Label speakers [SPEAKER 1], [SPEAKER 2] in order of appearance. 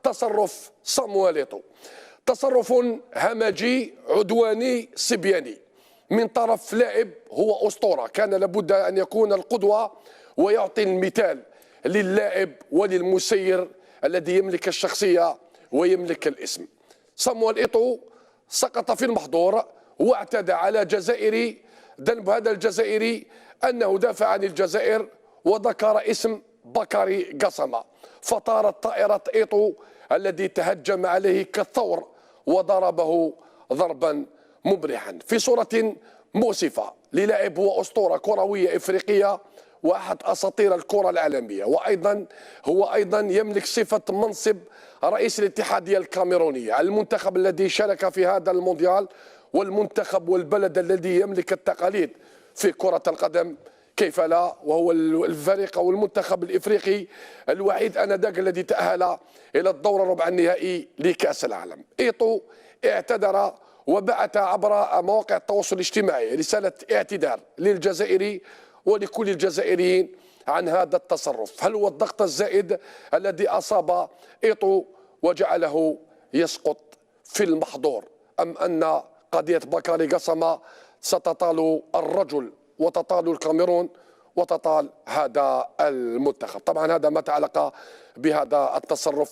[SPEAKER 1] تصرف صامويل إيتو، تصرف همجي عدواني صبياني من طرف لاعب هو أسطورة، كان لابد أن يكون القدوة ويعطي المثال للاعب وللمسير الذي يملك الشخصية ويملك الاسم. صامويل إيتو سقط في المحظور واعتدى على جزائري. ذنب هذا الجزائري أنه دافع عن الجزائر وذكر اسم بكري قسمة، فطارت طائرة إيتو الذي تهجم عليه كالثور وضربه ضربا مبرحا في صورة مؤسفة للاعب هو أسطورة كروية إفريقية وأحد أساطير الكرة العالمية، وأيضا هو يملك صفة منصب رئيس الاتحادية الكاميرونية، المنتخب الذي شارك في هذا المونديال والمنتخب والبلد الذي يملك التقاليد في كرة القدم كيف لا، وهو الفريق أو المنتخب الإفريقي الوحيد آنذاك الذي تأهل إلى الدور ربع النهائي لكأس العالم. إيتو اعتذر وبعث عبر مواقع التواصل الاجتماعي رسالة اعتذار للجزائري ولكل الجزائريين عن هذا التصرف. هل هو الضغط الزائد الذي أصاب إيتو وجعله يسقط في المحظور، أم أن قضية بكري قسمة ستطال الرجل وتطال الكاميرون وتطال هذا المنتخب؟ طبعا هذا ما تعلق بهذا التصرف